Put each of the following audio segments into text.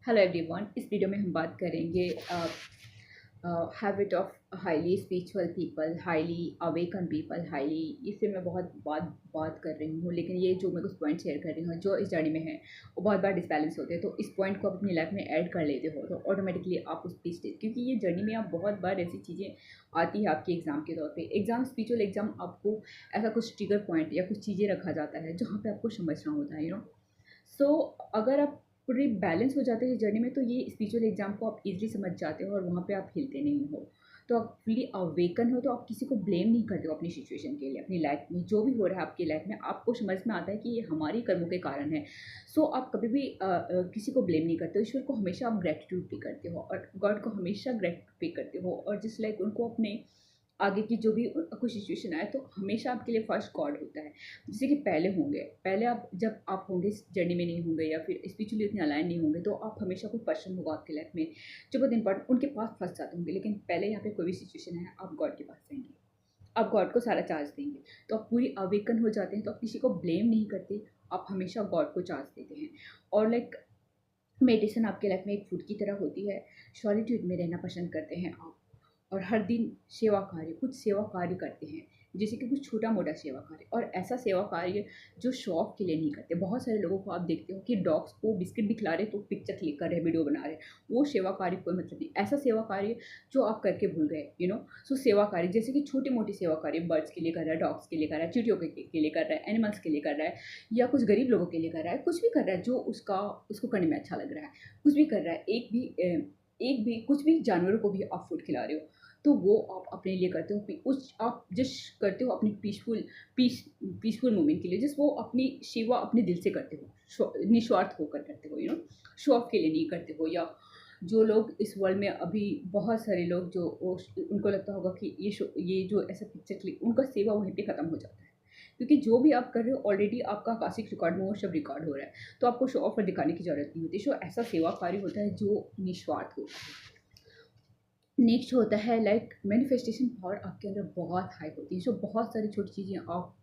Hello everyone. इस video में हम बात करेंगे habit of highly spiritual people, highly awaken people, highly. इससे मैं बहुत बात कर रही हूँ, लेकिन ये जो मैं कुछ पॉइंट शेयर कर रही हूँ जो इस जर्नी में है वो बहुत बार डिसबैलेंस होते हैं। तो इस पॉइंट को आप अपनी लाइफ में ऐड कर लेते हो तो ऑटोमेटिकली आप उस पीस, क्योंकि ये जर्नी में आप बहुत बार ऐसी चीज़ें आती है आपके एग्जाम के तौर पे। एग्जाम, स्पिरिचुअल एग्जाम, आपको ऐसा कुछ ट्रिगर पॉइंट या कुछ चीज़ें रखा जाता है जहाँ पे आपको समझना होता है, सो अगर आप पूरी बैलेंस हो जाते हैं जर्नी में तो ये स्पिरिचुअल एग्जाम को आप इजीली समझ जाते हो और वहाँ पे आप हिलते नहीं हो। तो आप फुली अवेकन हो तो आप किसी को ब्लेम नहीं करते हो अपनी सिचुएशन के लिए। अपनी लाइफ में जो भी हो रहा है आपकी लाइफ में आपको समझ में आता है कि ये हमारी कर्मों के कारण है। सो आप कभी भी किसी को ब्लेम नहीं करते हो। ईश्वर को हमेशा आप ग्रेटिट्यूड पे करते हो और गॉड को हमेशा ग्रेटिट्यूड पे करते हो। और जिस लाइक उनको अपने आगे की जो भी कुछ सिचुएशन आए तो हमेशा आपके लिए फर्स्ट गॉड होता है। जैसे कि पहले आप जब आप होंगे इस जर्नी में नहीं होंगे या फिर स्पिरिचुअली इतने अलाइन नहीं होंगे तो आप हमेशा कोई पर्सन होगा आपकी लाइफ में जो बहुत इंपॉर्टेंट, उनके पास फंस जाते होंगे। लेकिन पहले यहाँ पे कोई भी सिचुएशन है आप गॉड के पास जाएंगे, आप गॉड को सारा चार्ज देंगे तो आप पूरी अवेकन हो जाते हैं। तो आप किसी को ब्लेम नहीं करते, आप हमेशा गॉड को चार्ज देते हैं। और लाइक मेडिटेशन आपके लाइफ में एक फूड की तरह होती है। सॉलिट्यूड में रहना पसंद करते हैं आप और हर दिन सेवा कार्य, कुछ सेवा कार्य करते हैं, जैसे कि कुछ छोटा मोटा सेवा कार्य। और ऐसा सेवा कार्य जो शो ऑफ के लिए नहीं करते। बहुत सारे लोगों को आप देखते हो कि डॉग्स को बिस्किट दिखला रहे तो पिक्चर क्लिक कर रहे, वीडियो बना रहे। वो सेवा कार्य कोई मतलब नहीं। ऐसा सेवा कार्य जो आप करके भूल गए, सो सेवा कार्य जैसे कि छोटी मोटी सेवा कार्य, बर्ड्स के लिए कर रहा है, डॉग्स के लिए कर रहा है, चींटियों के लिए कर रहा है, एनिमल्स के लिए कर रहा है, या कुछ गरीब लोगों के लिए कर रहा है, कुछ भी कर रहा है जो उसको करने में अच्छा लग रहा है। कुछ भी कर रहा है, एक भी कुछ भी जानवरों को भी आप फूड खिला रहे हो तो वो आप अपने लिए करते हो। उस आप जस्ट करते हो अपनी पीसफुल मोमेंट के लिए। जस्ट वो अपनी सेवा अपने दिल से करते हो, निस्वार्थ होकर करते हो, शो ऑफ के लिए नहीं करते हो। या जो लोग इस वर्ल्ड में अभी बहुत सारे लोग जो उनको लगता होगा कि ये जो ऐसा पिक्चर क्लिक, उनका सेवा वहीं पे ख़त्म हो जाता है। क्योंकि जो भी आप कर रहे हो ऑलरेडी आपका आकाशिक रिकॉर्ड में वो सब रिकॉर्ड हो रहा है। तो आपको शो ऑफ दिखाने की जरूरत नहीं होती। शो ऐसा सेवा कार्य होता है जो निस्वार्थ होता है। नेक्स्ट होता है लाइक मैनिफेस्टेशन पावर आपके अंदर बहुत हाई होती है। जो बहुत सारी छोटी चीज़ें आप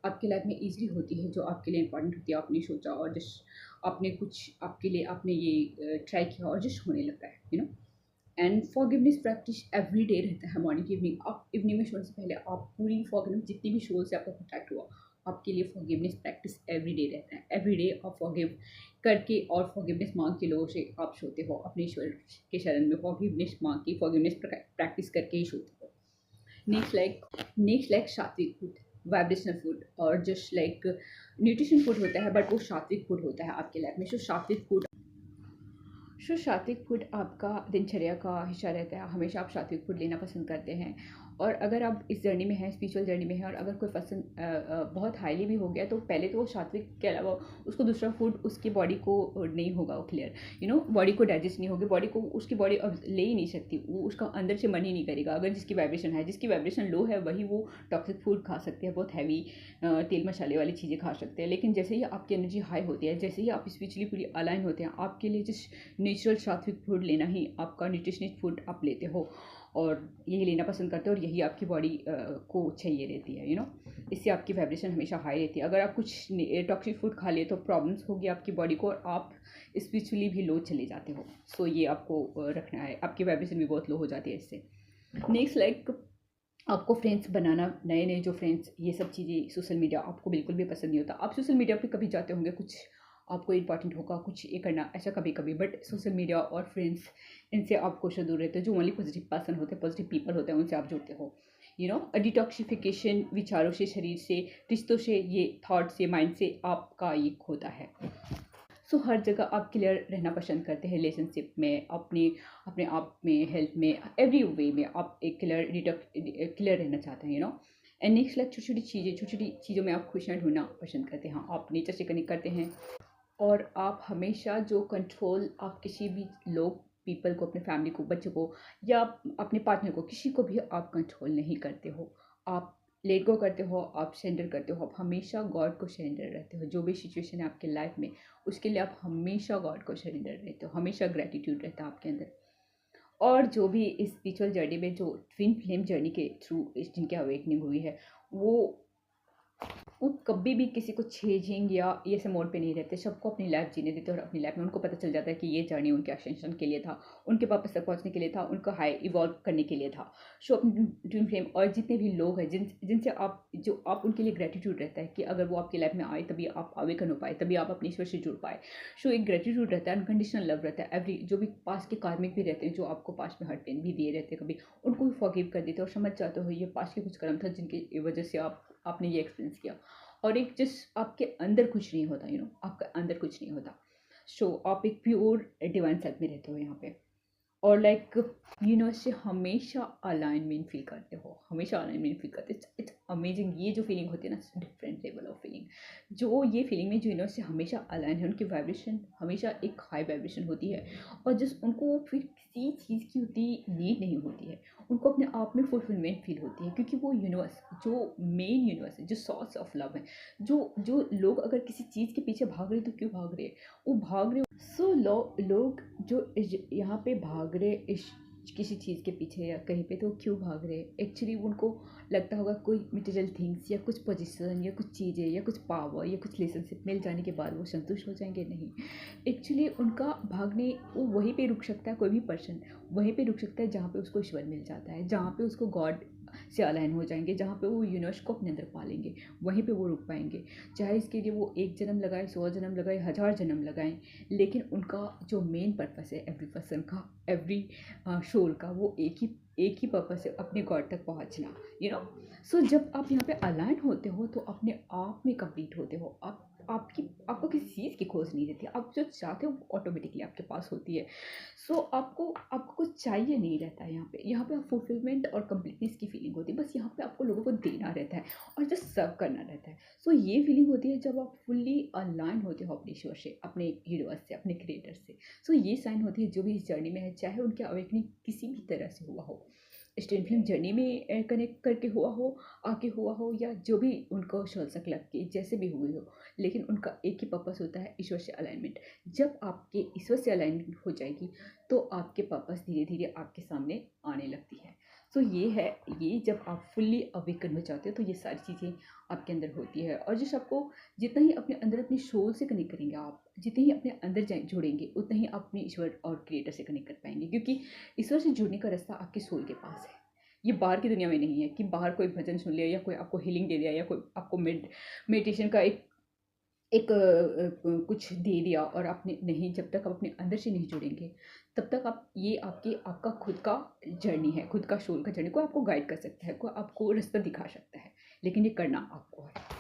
आपकी लाइफ में ईजिली होती है जो आपके लिए इंपॉर्टेंट होती है, आपने सोचा और जस्ट आपने कुछ आपके लिए आपने ये ट्राई किया और जस्ट होने लग रहा है, and forgiveness practice every day रहता है। मॉर्निंग इवनिंग आप इवनिंग में सोने से पहले आप पूरी फॉरगिवनेस जितनी भी सोल से आपका कॉन्टैक्ट हुआ आपके लिए फॉरगिवनेस प्रैक्टिस एवरी डे रहता है। एवरी डे आप फॉरगिव करके और फॉरगिवनेस मांग के लोगों से आप सोते हो। अपने ईश्वर के शरण में फॉरगिवनेस मांग के फॉरगिवनेस प्रैक्टिस करके ही सोते हो। नेक्स्ट लाइक सात्विक फूड, वाइब्रेशनल फूड, और जस्ट लाइक न्यूट्रिशन फूड होता है बट वो सात्विक फूड होता है आपके लाइफ में। सो सात्विक फूड आपका दिनचर्या का हिस्सा रहता है। हमेशा आप सात्विक फूड लेना पसंद करते हैं। और अगर आप इस जर्नी में हैं, स्पिरिचुअल जर्नी में हैं, और अगर कोई पर्सन बहुत हाईली भी हो गया तो पहले तो वो सात्विक के अलावा उसको दूसरा फूड उसकी बॉडी को नहीं होगा वो क्लियर, बॉडी को डाइजेस्ट नहीं होगी, बॉडी को उसकी बॉडी अब ले ही नहीं सकती, वो उसका अंदर से मन ही नहीं करेगा। अगर जिसकी वाइब्रेशन है, जिसकी वाइब्रेशन लो है, वही वो टॉक्सिक फूड खा सकते हैं, बहुत हैवी तेल मसाले वाली चीज़ें खा सकते हैं। लेकिन जैसे ही आपकी एनर्जी हाई होती है, जैसे ही आप स्पिरिचुअली पूरी अलाइन होते हैं, आपके लिए जिस नेचुरल सात्विक फूड लेना ही आपका न्यूट्रिशनिस्ट फूड आप लेते हो और यही लेना पसंद करते हो और यही आपकी बॉडी को चाहिए रहती है, इससे आपकी वाइब्रेशन हमेशा हाई रहती है। अगर आप कुछ टॉक्सिक फूड खा लिए तो प्रॉब्लम्स होगी आपकी बॉडी को और आप स्पिरिचुअली भी लो चले जाते हो। सो ये आपको रखना है, आपकी वाइब्रेशन भी बहुत लो हो जाती है इससे। नेक्स्ट लाइक आपको फ्रेंड्स बनाना, नए नए जो फ्रेंड्स, ये सब चीज़ें सोशल मीडिया आपको बिल्कुल भी पसंद नहीं होता। आप सोशल मीडिया पे कभी जाते होंगे, कुछ आपको इंपॉर्टेंट होगा, कुछ ये करना ऐसा कभी कभी, बट सोशल मीडिया और फ्रेंड्स इनसे आप कुछ दूर रहते हो। जो ओनली पॉजिटिव पर्सन होते हैं, पॉजिटिव पीपल होते हैं, उनसे आप जुड़ते हो। डिटॉक्सिफिकेशन विचारों से, शरीर से, रिश्तों से, ये थॉट से, माइंड से आपका ये होता है। सो हर जगह आप क्लियर रहना पसंद करते हैं, रिलेशनशिप में, अपने अपने आप में, हेल्थ में, एवरी वे में आप एक क्लियर रहना चाहते हैं, एंड नेक्स्ट लाइक छोटी छोटी चीज़ों में आप खुशियाँ ढूंढना पसंद करते हैं। हाँ, आप नेचर से कनेक्ट करते हैं और आप हमेशा जो कंट्रोल आप किसी भी लोग, पीपल को, अपने फैमिली को, बच्चों को या अपने पार्टनर को, किसी को भी आप कंट्रोल नहीं करते हो। आप लेट गो करते हो, आप सरेंडर करते हो, आप हमेशा गॉड को सरेंडर रहते हो। जो भी सिचुएशन है आपके लाइफ में उसके लिए आप हमेशा गॉड को सरेंडर रहते हो, हमेशा ग्रेटिट्यूड रहता है आपके अंदर। और जो भी इस स्पिरिचुअल जर्नी में जो ट्विन फ्लेम जर्नी के थ्रू जिनकी अवेकनिंग हुई है वो वो कभी भी किसी को छेजेंगे या ये ऐसे मोड पे नहीं रहते, सबको अपनी लाइफ जीने देते और अपनी लाइफ में उनको पता चल जाता है कि ये जर्नी उनके एक्सटेंशन के लिए था, उनके पर्पस तक पहुंचने के लिए था, उनका हाई इवॉल्व करने के लिए था। सो अपनी ड्रीम फ्लेम और जितने भी लोग हैं जिनसे आप जो आप उनके लिए ग्रेटिट्यूड रहता है कि अगर वो आपकी लाइफ में आए तभी आप अवेकन हो पाए, तभी आप अपने ईश्वर से जुड़ पाए। सो एक ग्रेटिट्यूड रहता है, अनकंडीशनल लव रहता है। एवरी जो भी पास्ट के कार्मिक भी रहते हैं, जो आपको पास्ट में हर्ट पेन भी दिए रहते हैं, कभी उनको भी फॉरगिव कर देते हो और समझ जाते हो ये पास्ट के कुछ कर्म था जिनकी वजह से आपने ये एक्सपीरियंस किया। और एक जिस आपके अंदर कुछ नहीं होता, आपके अंदर कुछ नहीं होता। सो आप एक प्योर डिवाइन सेल्फ में रहते हो यहाँ पे। और लाइक यूनिवर्स से हमेशा अलाइनमेंट फील करते हो, हमेशा अलाइनमेंट फील करते। It's amazing. ये जो फीलिंग होती है ना, डिफरेंट लेवल ऑफ फीलिंग। जो ये फीलिंग में जो यूनिवर्स से हमेशा अलाइन है, उनकी वाइब्रेशन हमेशा एक हाई वाइब्रेशन होती है। और जिस उनको फिर किसी चीज़ की उतनी नीड नहीं होती है, उनको अपने आप में फुलफिलमेंट फील होती है, क्योंकि वो यूनिवर्स जो मेन यूनिवर्स है, जो सोर्स ऑफ लव है, जो जो लोग अगर किसी चीज़ के पीछे भाग रहे तो क्यों भाग रहे हैं, वो भाग रहे। सो लोग जो यहाँ पे भाग रहे इस किसी चीज़ के पीछे या कहीं पे, तो क्यों भाग रहे हैं? एक्चुअली उनको लगता होगा कोई मटेरियल थिंग्स या कुछ पोजीशन या कुछ चीज़ें या कुछ पावर या कुछ रिलेशनशिप मिल जाने के बाद वो संतुष्ट हो जाएंगे। नहीं, एक्चुअली उनका भागने वो वहीं पे रुक सकता है। कोई भी पर्सन वहीं पे रुक सकता है जहाँ पे उसको ईश्वर मिल जाता है, जहाँ पे उसको गॉड से अलाइन हो जाएंगे, जहाँ पे वो यूनिवर्स को अपने अंदर पालेंगे, वहीं पे वो रुक पाएंगे। चाहे इसके लिए वो 1 जन्म लगाए, 100 जन्म लगाए, 1000 जन्म लगाएं, लेकिन उनका जो मेन पर्पस है एवरी पर्सन का, एवरी सोल का, वो एक ही पर्पस है, अपने गॉड तक पहुंचना। सो जब आप यहाँ पे अलाइन होते हो तो अपने आप में कंप्लीट होते हो। आपको किसी चीज़ की खोज नहीं रहती, आप जो चाहते हो वो ऑटोमेटिकली आपके पास होती है। सो आपको कुछ चाहिए नहीं रहता है। यहाँ पे आप फुलफिलमेंट और कंप्लीटनेस की फीलिंग होती है। बस यहाँ पे आपको लोगों को देना रहता है और जस्ट सर्व करना रहता है। सो ये फीलिंग होती है जब आप फुल्ली अलाइन होते हो अपने ईश्वर से, अपने यूनिवर्स से, अपने क्रिएटर से। सो ये साइन होती है जो भी इस जर्नी में है, चाहे उनके अवेकनिंग किसी भी तरह से हुआ हो, स्टैंड फिल्म जर्नी में कनेक्ट करके हुआ हो, आके हुआ हो, या जो भी उनको शोल्सक लग के जैसे भी हुई हो, लेकिन उनका एक ही पर्पस होता है, ईश्वर से अलाइनमेंट। जब आपके ईश्वर से अलाइनमेंट हो जाएगी तो आपके पर्पस धीरे धीरे आपके सामने आने लगती है। सो ये है, ये जब आप फुल्ली अवेकन हो जाते हो तो ये सारी चीज़ें आपके अंदर होती है। और जिस आपको जितना ही अपने अंदर अपनी सोल से कनेक्ट करेंगे, आप जितने ही अपने अंदर जुड़ेंगे, उतना ही आप अपने ईश्वर और क्रिएटर से कनेक्ट कर पाएंगे, क्योंकि ईश्वर से जुड़ने का रास्ता आपके सोल के पास है। ये बाहर की दुनिया में नहीं है कि बाहर कोई भजन सुन लिया या कोई आपको हीलिंग दे दिया या कोई आपको मेडिटेशन का एक एक कुछ दे दिया और आपने नहीं, जब तक आप अपने अंदर से नहीं जुड़ेंगे तब तक आपका खुद का जर्नी है, खुद का सोल का जर्नी को आपको गाइड कर सकता है, को आपको रास्ता दिखा सकता है, लेकिन ये करना आपको है।